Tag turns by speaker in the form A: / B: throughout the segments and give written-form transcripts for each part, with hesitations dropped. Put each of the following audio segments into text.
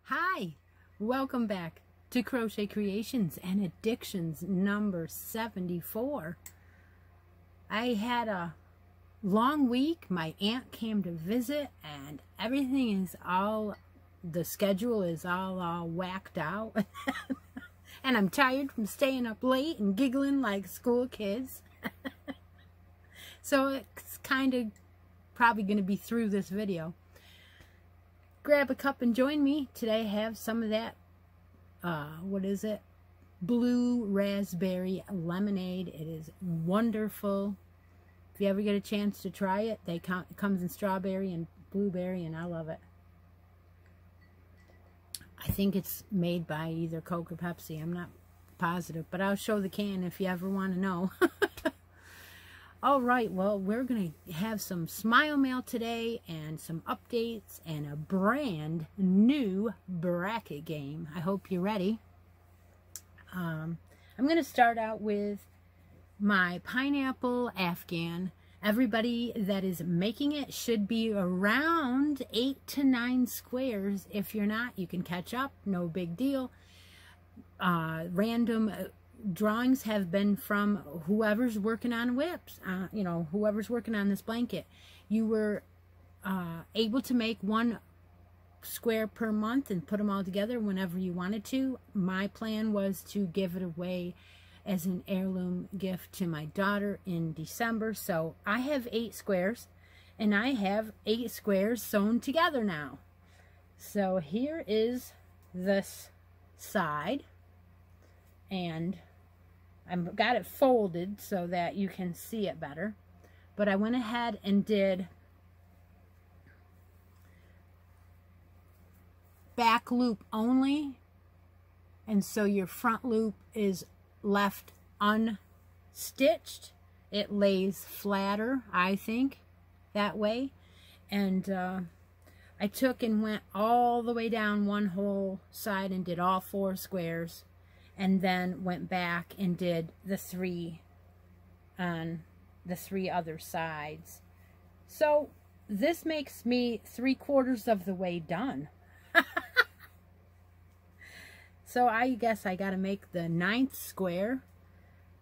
A: Hi, welcome back to Crochet Creations and Addictions number 74. I had a long week. My aunt came to visit and everything is the schedule is all whacked out. And I'm tired from staying up late and giggling like school kids. So it's kind of probably going to be through this video. Grab a cup and join me. Today I have some of that, what is it? Blue raspberry lemonade. It is wonderful. If you ever get a chance to try it, it comes in strawberry and blueberry, and I love it. I think it's made by either Coke or Pepsi. I'm not positive, but I'll show the can if you ever want to know. All right, well, we're going to have some Smile Mail today and some updates and a brand new bracket game. I hope you're ready. I'm going to start out with my pineapple Afghan. Everybody that is making it should be around 8 to 9 squares. If you're not, you can catch up. No big deal. Random drawings have been from whoever's working on whips, you know, whoever's working on this blanket. You were able to make one square per month and put them all together whenever you wanted to. My plan was to give it away as an heirloom gift to my daughter in December. So I have 8 squares and I have 8 squares sewn together now. So here is this side, and I've got it folded so that you can see it better. But I went ahead and did back loop only. And so your front loop is left unstitched. It lays flatter, I think, that way. And I took and went all the way down one whole side and did all 4 squares. And then went back and did the 3 on the 3 other sides. So this makes me 3/4 of the way done. So I guess I got to make the 9th square.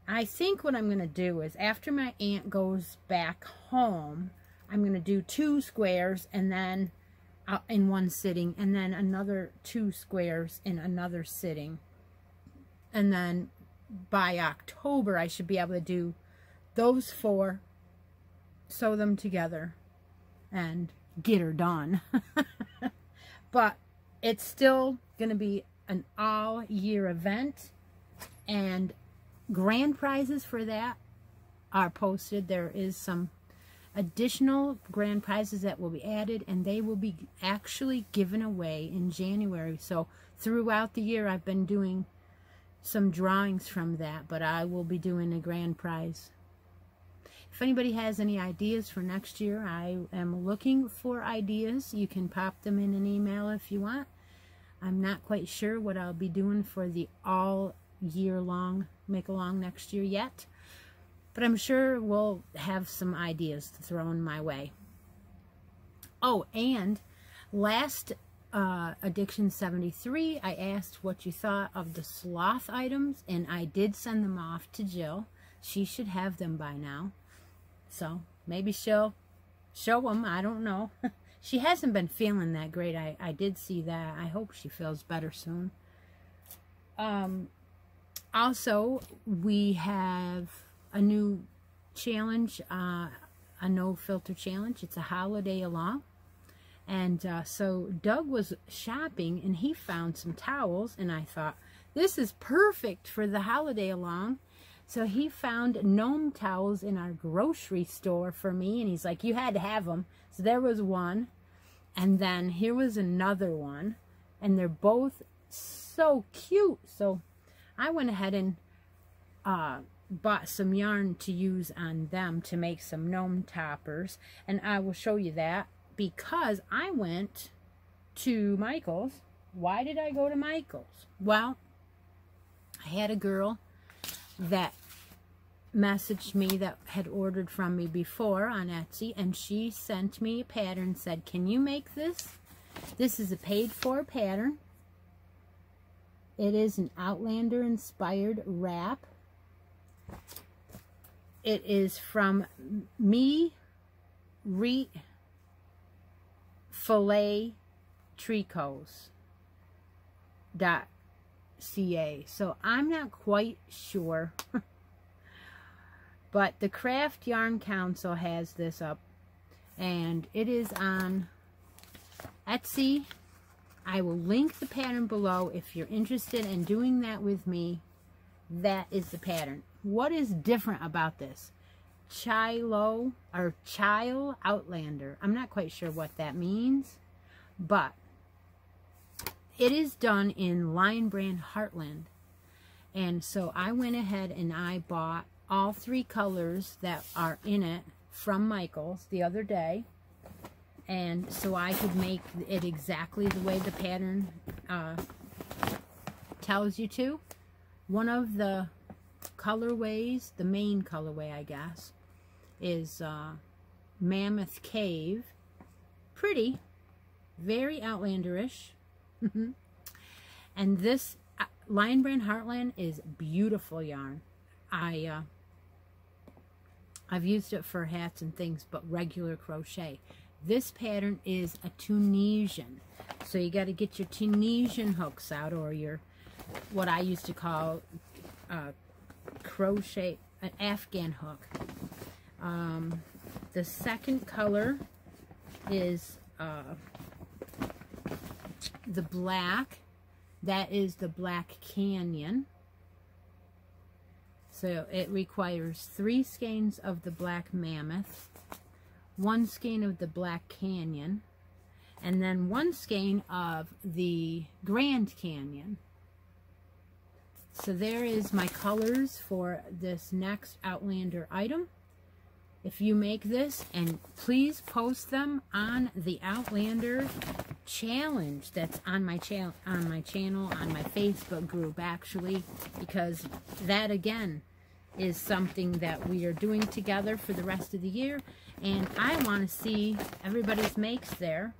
A: I think what I'm going to do is after my aunt goes back home, I'm going to do 2 squares and then in one sitting, and then another 2 squares in another sitting. And then by October, I should be able to do those 4, sew them together, and get her done. But it's still going to be an all-year event, and grand prizes for that are posted. There is some additional grand prizes that will be added, and they will be actually given away in January. So throughout the year, I've been doing some drawings from that, but I will be doing a grand prize. If anybody has any ideas for next year, I am looking for ideas. You can pop them in an email if you want. I'm not quite sure what I'll be doing for the all year long make-along next year yet, but I'm sure we'll have some ideas to throw in my way. Oh, and last Addiction 73, I asked what you thought of the sloth items, and I did send them off to Jill. She should have them by now. So maybe she'll show them. I don't know. She hasn't been feeling that great. I did see that. I hope she feels better soon. Also, we have a new challenge, a no filter challenge. It's a holiday along. And so Doug was shopping and he found some towels, and I thought, this is perfect for the holiday along. So he found gnome towels in our grocery store for me, and he's like, you had to have them. So there was one, and then here was another one, and they're both so cute. So I went ahead and bought some yarn to use on them to make some gnome toppers, and I will show you that because I went to Michael's. Why did I go to Michael's? Well, I had a girl that messaged me that had ordered from me before on Etsy, and she sent me a pattern and said, can you make this? This is a paid-for pattern. It is an Outlander-inspired wrap. It is from Me Re Filet Tricots.ca. So I'm not quite sure. But the Craft Yarn Council has this up, and it is on Etsy. I will link the pattern below if you're interested in doing that with me. That is the pattern. What is different about this? Chilo or Chile Outlander. I'm not quite sure what that means, but it is done in Lion Brand Heartland. And so I went ahead and I bought all 3 colors that are in it from Michael's the other day, and so I could make it exactly the way the pattern tells you to. One of the colorways, the main colorway I guess, is Mammoth Cave. Pretty, very Outlanderish. And this Lion Brand Heartland is beautiful yarn. I've used it for hats and things, but regular crochet. This pattern is a Tunisian. So you got to get your Tunisian hooks out, or your, what I used to call crochet, an Afghan hook. The second color is the black. That is the Black Canyon. So it requires 3 skeins of the Black Mammoth, 1 skein of the Black Canyon, and then 1 skein of the Grand Canyon. So there is my colors for this next Outlander item. If you make this, and please post them on the Outlander challenge that's on my channel, on my Facebook group, actually, because that again is something that we are doing together for the rest of the year, and I want to see everybody's makes there.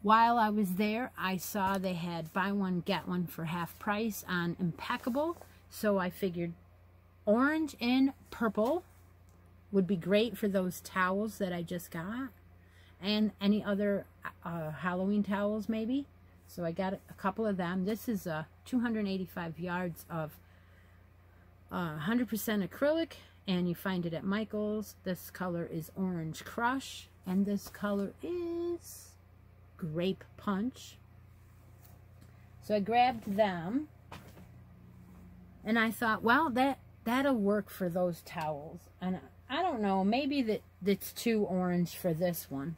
A: While I was there, I saw they had buy one get one for half price on Impeccable, so I figured orange and purple would be great for those towels that I just got, and any other Halloween towels maybe. So I got a couple of them. This is 285 yards of 100% acrylic, and you find it at Michael's. This color is Orange Crush, and this color is Grape Punch. So I grabbed them, and I thought, well, that'll work for those towels. And I don't know, maybe that's too orange for this one,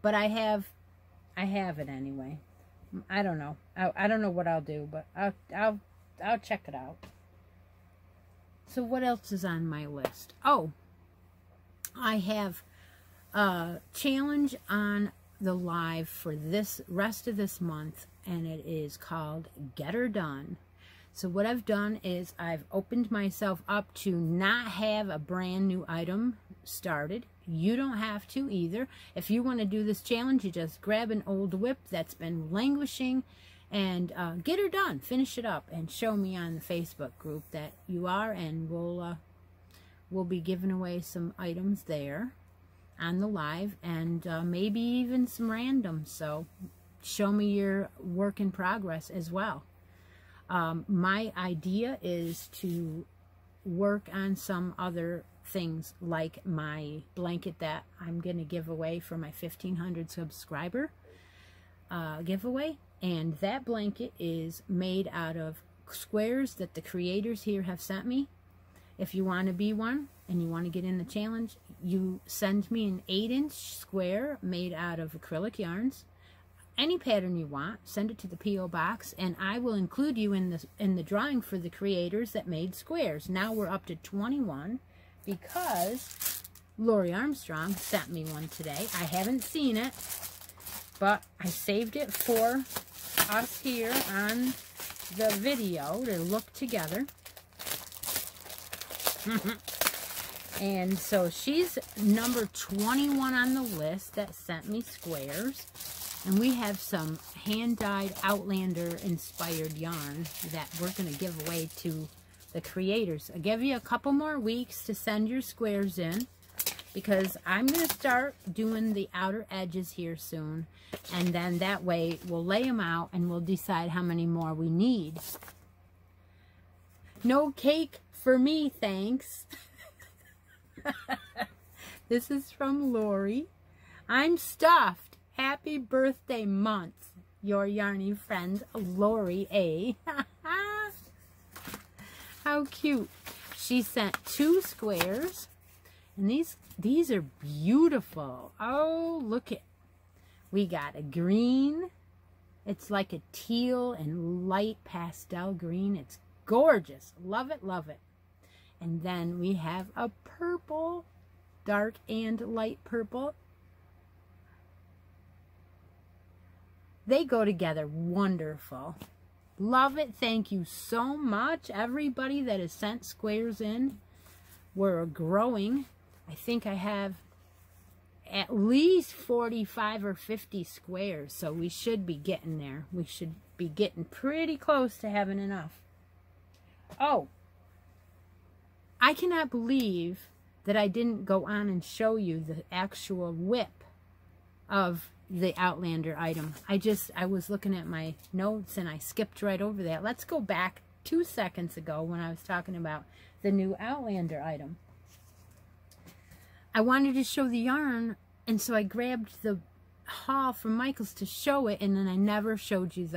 A: but I have it anyway. I don't know. I don't know what I'll do, but I'll check it out. So what else is on my list? Oh, I have a challenge on the live for this rest of this month, and it is called Get Her Done. So what I've done is I've opened myself up to not have a brand new item started. You don't have to either. If you want to do this challenge, you just grab an old whip that's been languishing and get her done, finish it up, and show me on the Facebook group that you are, and we'll be giving away some items there on the live, and maybe even some randoms. So show me your work in progress as well. My idea is to work on some other things, like my blanket that I'm going to give away for my 1,500 subscriber giveaway. And that blanket is made out of squares that the creators here have sent me. If you want to be one and you want to get in the challenge, you send me an 8-inch square made out of acrylic yarns. Any pattern you want, send it to the P.O. box, and I will include you in the drawing for the creators that made squares. Now we're up to 21 because Lori Armstrong sent me one today. I haven't seen it, but I saved it for us here on the video to look together. And so she's number 21 on the list that sent me squares. And we have some hand-dyed Outlander-inspired yarn that we're going to give away to the creators. I'll give you a couple more weeks to send your squares in, because I'm going to start doing the outer edges here soon. And then that way we'll lay them out and we'll decide how many more we need. No cake for me, thanks. This is from Lori. I'm stuffed. Happy birthday month. Your yarny friend, Lori A. How cute. She sent 2 squares. And these are beautiful. Oh, look at. We got a green. It's like a teal and light pastel green. It's gorgeous. Love it, love it. And then we have a purple, dark and light purple. They go together wonderful. Love it. Thank you so much, everybody that has sent squares in. We're growing. I think I have at least 45 or 50 squares, so we should be getting there. We should be getting pretty close to having enough. Oh, I cannot believe that I didn't go on and show you the actual whip of the Outlander item. I was looking at my notes and I skipped right over that. Let's go back 2 seconds ago when I was talking about the new Outlander item. I wanted to show the yarn, and so I grabbed the haul from Michaels to show it, and then I never showed you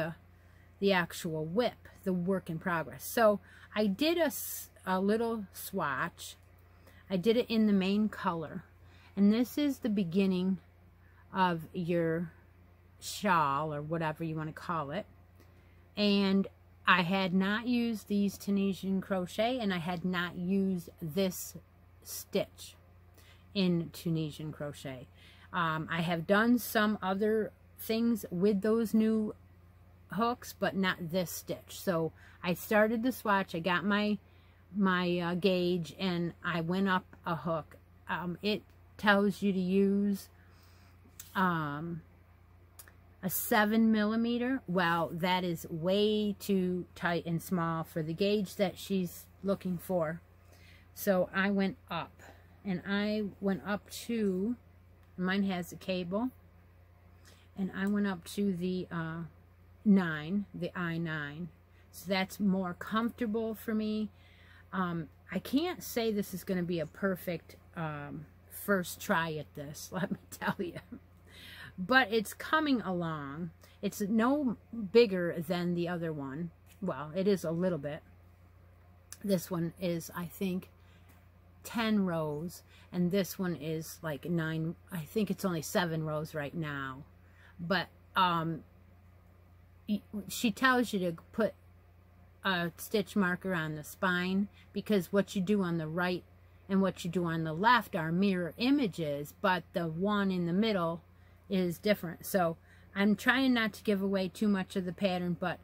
A: the actual whip, the work in progress. So I did a little swatch. I did it in the main color, and this is the beginning of your shawl, or whatever you want to call it. And I had not used these Tunisian crochet, and I had not used this stitch in Tunisian crochet. I have done some other things with those new hooks, but not this stitch. So I started the swatch, I got my gauge, and I went up a hook. It tells you to use a 7mm. Well, that is way too tight and small for the gauge that she's looking for. So I went up, and I went up to, mine has a cable, and I went up to the 9, the I9. So that's more comfortable for me. I can't say this is going to be a perfect first try at this, let me tell you. But it's coming along. It's no bigger than the other one. Well, it is a little bit. This one is, I think, 10 rows, and this one is like 9. I think it's only 7 rows right now. But she tells you to put a stitch marker on the spine, because what you do on the right and what you do on the left are mirror images, but the one in the middle is different. So I'm trying not to give away too much of the pattern, but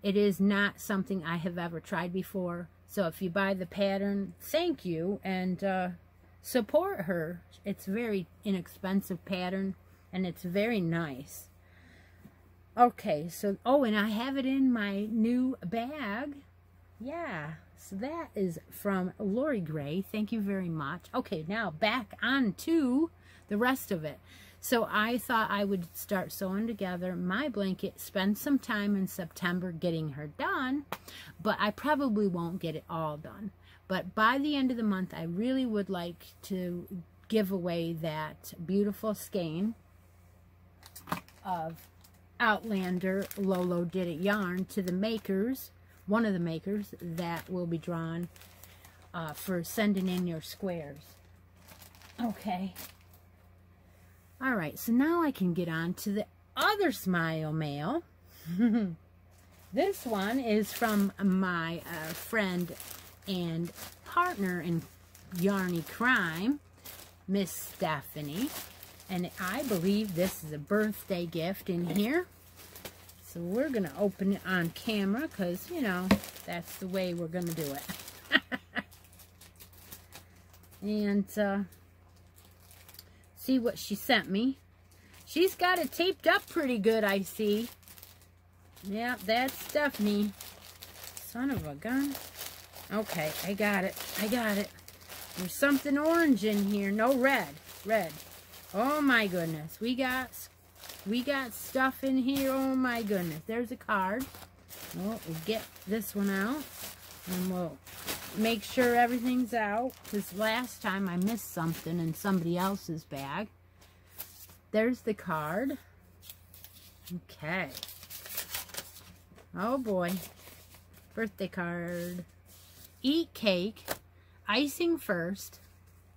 A: it is not something I have ever tried before. So if you buy the pattern, thank you, and support her. It's a very inexpensive pattern, and it's very nice. Okay, so, oh, and I have it in my new bag. Yeah, so that is from Lori Gray. Thank you very much. Okay, now back on to the rest of it. So I thought I would start sewing together my blanket, spend some time in September getting her done, but I probably won't get it all done. But by the end of the month, I really would like to give away that beautiful skein of Outlander Lolo Did It yarn to the makers, one of the makers that will be drawn for sending in your squares. Okay. All right, so now I can get on to the other Smile mail. This one is from my friend and partner in Yarny Crime, Miss Stephanie. And I believe this is a birthday gift in here. So we're going to open it on camera because, you know, that's the way we're going to do it. And see what she sent me. She's got it taped up pretty good, I see. Yeah, that's Stephanie. Son of a gun. Okay, I got it. I got it. There's something orange in here. No, red. Red. Oh my goodness. We got stuff in here. Oh my goodness. There's a card. Well, we'll get this one out. And we'll make sure everything's out. Because last time I missed something in somebody else's bag. There's the card. Okay. Oh boy. Birthday card. Eat cake. Icing first.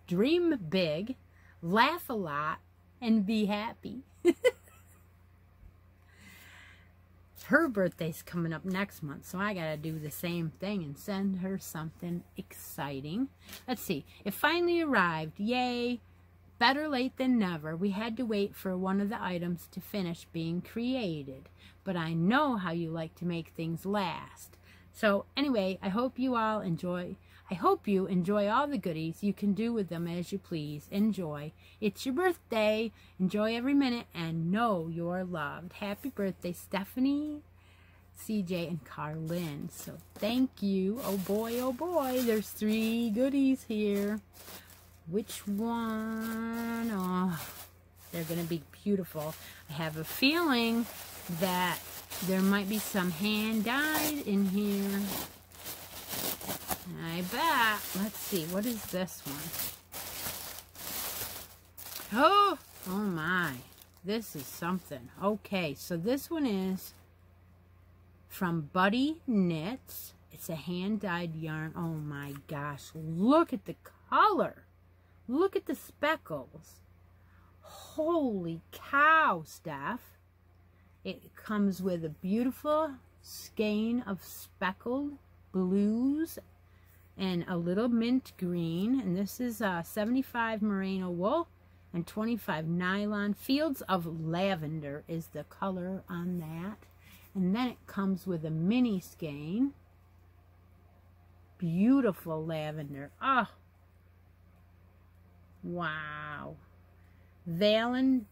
A: Dream big. Laugh a lot. And be happy. Her birthday's coming up next month, so I gotta do the same thing and send her something exciting. Let's see. It finally arrived. Yay. Better late than never. We had to wait for one of the items to finish being created. But I know how you like to make things last. So anyway, I hope you enjoy all the goodies. You can do with them as you please. Enjoy. It's your birthday. Enjoy every minute and know you're loved. Happy birthday, Stephanie, CJ, and Carlin. So thank you. Oh boy, there's 3 goodies here. Which one? Oh, they're going to be beautiful. I have a feeling that there might be some hand-dyed in here. I bet. Let's see. What is this one? Oh my. This is something. Okay, so this one is from Buddy Knits. It's a hand-dyed yarn. Oh my gosh. Look at the color. Look at the speckles. Holy cow, Steph. It comes with a beautiful skein of speckled blues and a little mint green. And this is 75 merino wool and 25 nylon. Fields of Lavender is the color on that. And then it comes with a mini skein. Beautiful lavender. Oh, wow. Valen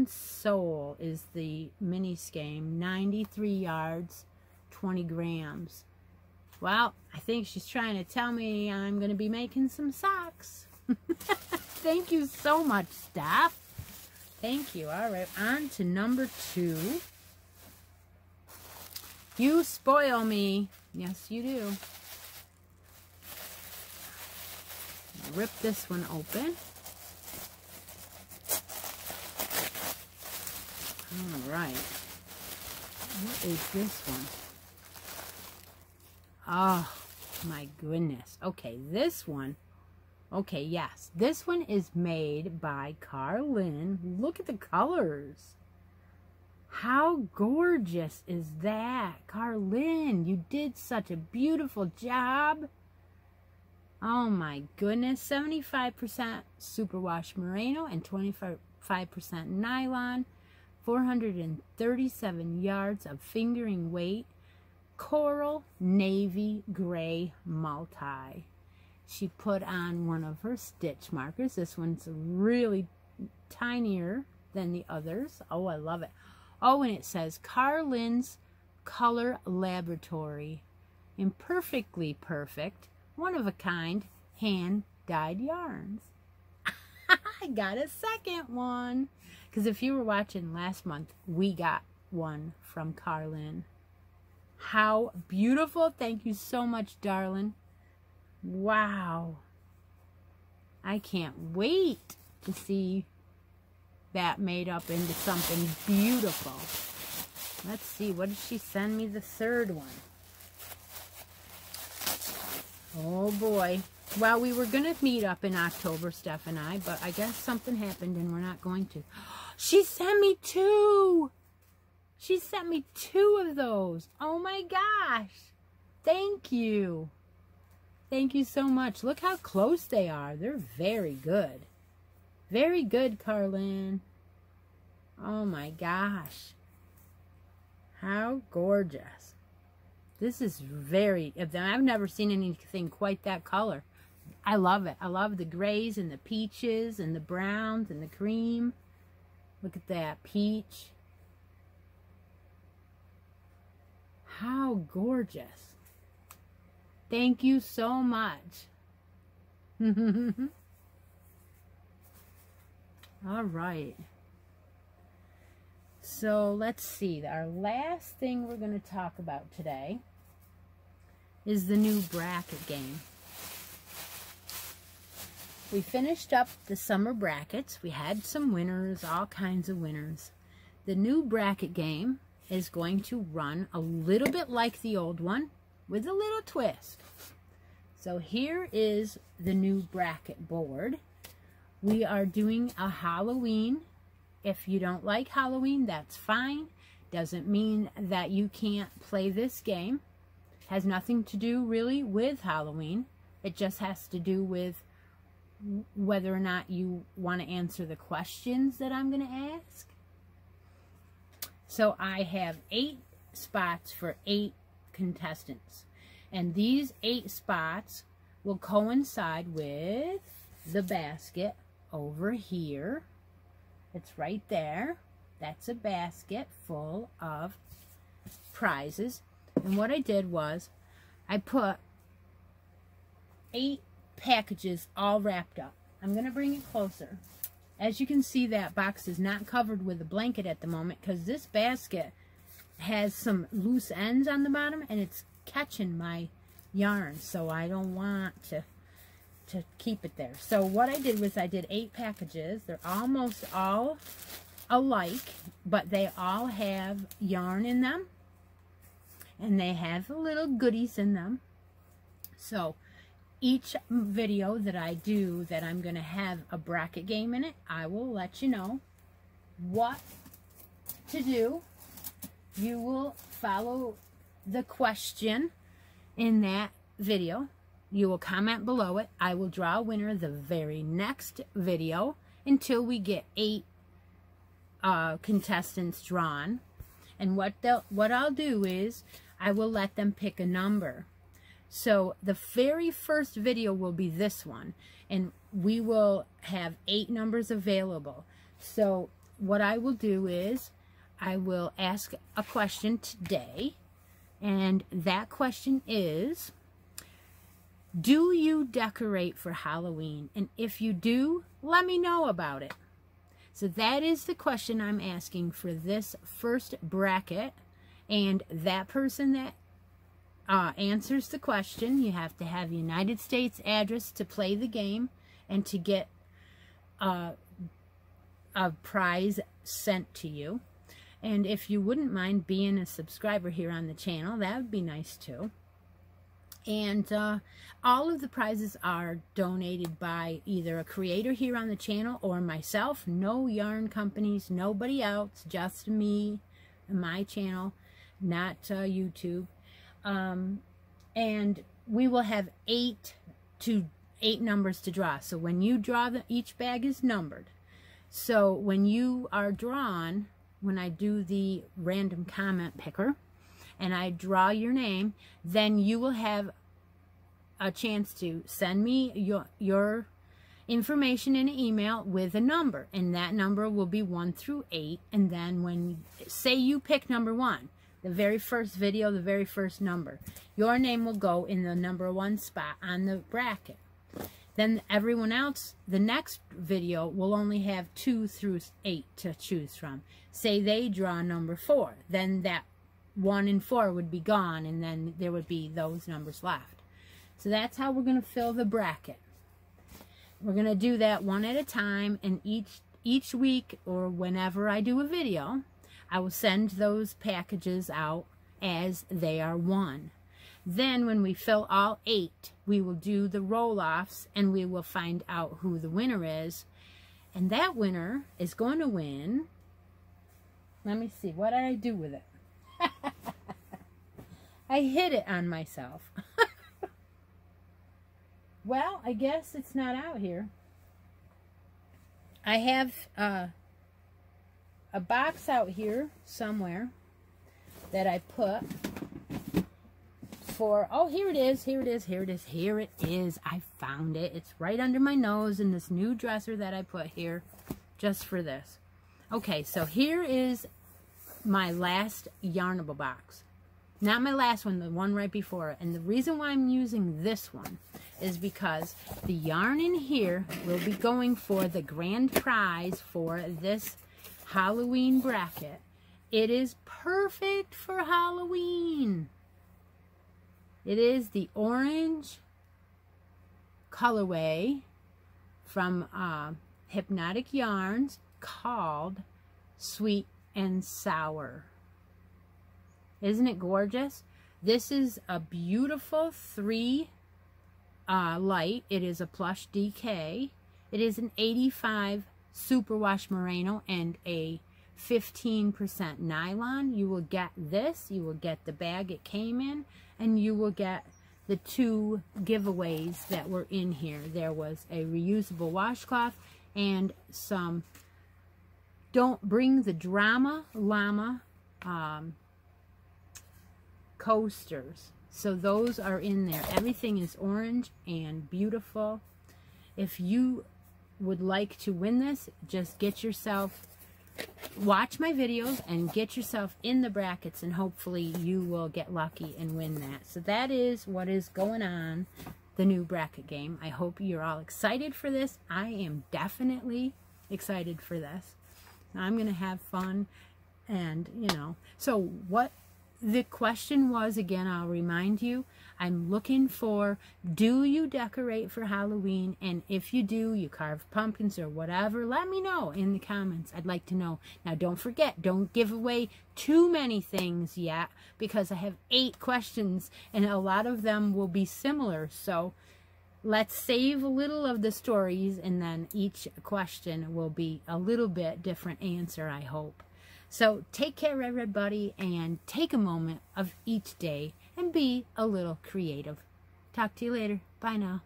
A: Soul is the mini skein. 93 yards, 20 grams. Well, I think she's trying to tell me I'm going to be making some socks. Thank you so much, Steph. Thank you. All right, on to number 2. You spoil me. Yes, you do. Rip this one open. All right. What is this one? Oh, my goodness. Okay, this one. Okay, yes. This one is made by Carlin. Look at the colors. How gorgeous is that? Carlin, you did such a beautiful job. Oh my goodness. 75% superwash merino and 25% nylon. 437 yards of fingering weight. Coral navy gray multi. She put on one of her stitch markers. This one's really tinier than the others. Oh, I love it. Oh, and it says Carlin's Color Laboratory. Imperfectly perfect, one of a kind, hand-dyed yarns. I got a second one. Because if you were watching last month, we got one from Carlin. How beautiful. Thank you so much, darling. Wow. I can't wait to see that made up into something beautiful. Let's see. What did she send me the third one? Oh, boy. Well, we were going to meet up in October, Steph and I, but I guess something happened and we're not going to. She sent me 2. She sent me 2 of those. Oh, my gosh. Thank you. Thank you so much. Look how close they are. They're very good. Very good, Carlin. Oh, my gosh. How gorgeous. This is very, I've never seen anything quite that color. I love it. I love the grays and the peaches and the browns and the cream. Look at that peach. How gorgeous. Thank you so much. All right. So let's see. Our last thing we're going to talk about today is the new bracket game. We finished up the summer brackets. We had some winners, all kinds of winners. The new bracket game is going to run a little bit like the old one with a little twist. So here is the new bracket board. We are doing a Halloween. If you don't like Halloween, that's fine. Doesn't mean that you can't play this game. Has nothing to do really with Halloween. It just has to do with whether or not you want to answer the questions that I'm going to ask. So I have 8 spots for 8 contestants. And these 8 spots will coincide with the basket over here. It's right there. That's a basket full of prizes. And what I did was I put 8 packages all wrapped up. I'm going to bring it closer. As you can see, that box is not covered with a blanket at the moment because this basket has some loose ends on the bottom and it's catching my yarn, so I don't want to keep it there. So what I did was I did 8 packages. They're almost all alike, but they all have yarn in them and they have little goodies in them. So each video that I do that I'm going to have a bracket game in it, I will let you know what to do. You will follow the question in that video. You will comment below it. I will draw a winner the very next video until we get 8 contestants drawn. And what I'll do is I will let them pick a number. So the very first video will be this one, and we will have 8 numbers available. So what I will do is I will ask a question today, and that question is, do you decorate for Halloween? And if you do, let me know about it. So that is the question I'm asking for this first bracket, and that person that answers the question, you have to have a United States address to play the game and to get a prize sent to you. And if you wouldn't mind being a subscriber here on the channel, that would be nice too. And all of the prizes are donated by either a creator here on the channel or myself. No yarn companies, nobody else, just me and my channel, not YouTube. And we will have 8 numbers to draw. So when you draw, each bag is numbered. So when you are drawn, when I do the random comment picker and I draw your name, then you will have a chance to send me your information in an email with a number, and that number will be 1 through 8. And then when, say you pick number 1, the very first video, the very first number, your name will go in the number 1 spot on the bracket. Then everyone else, the next video will only have 2 through 8 to choose from. Say they draw number 4, then that 1 and 4 would be gone, and then there would be those numbers left. So that's how we're going to fill the bracket. We're going to do that one at a time, and each week or whenever I do a video, I will send those packages out as they are won. Then when we fill all 8, we will do the roll-offs, and we will find out who the winner is. And that winner is going to win. Let me see. What did I do with it? I hid it on myself. Well, I guess it's not out here. I have a box out here somewhere that I put for, oh, here it is, here it is, here it is, here it is. I found it. It's right under my nose in this new dresser that I put here just for this. Okay, so here is my last Yarnable box. Not my last one, the one right before it. And the reason why I'm using this one is because the yarn in here will be going for the grand prize for this Halloween bracket. It is perfect for Halloween. It is the orange colorway from Hypnotic Yarns called Sweet and Sour. Isn't it gorgeous? This is a beautiful 3 light. It is a plush DK. It is an 85 superwash merino and a 15% nylon. You will get this. You will get the bag it came in, and you will get the 2 giveaways that were in here. There was a reusable washcloth and some Don't Bring the Drama Llama coasters. So those are in there. Everything is orange and beautiful. If you would like to win this, just get yourself, watch my videos and get yourself in the brackets, and hopefully you will get lucky and win that. So that is what is going on, the new bracket game. I hope you're all excited for this. I am definitely excited for this. I'm going to have fun, and, you know, so what the question was, again, I'll remind you, I'm looking for, do you decorate for Halloween? And if you do, you carve pumpkins or whatever, let me know in the comments. I'd like to know. Now, don't forget, don't give away too many things yet, because I have 8 questions, and a lot of them will be similar. So let's save a little of the stories, and then each question will be a little bit different answer, I hope. So take care, everybody, and take a moment of each day and be a little creative. Talk to you later. Bye now.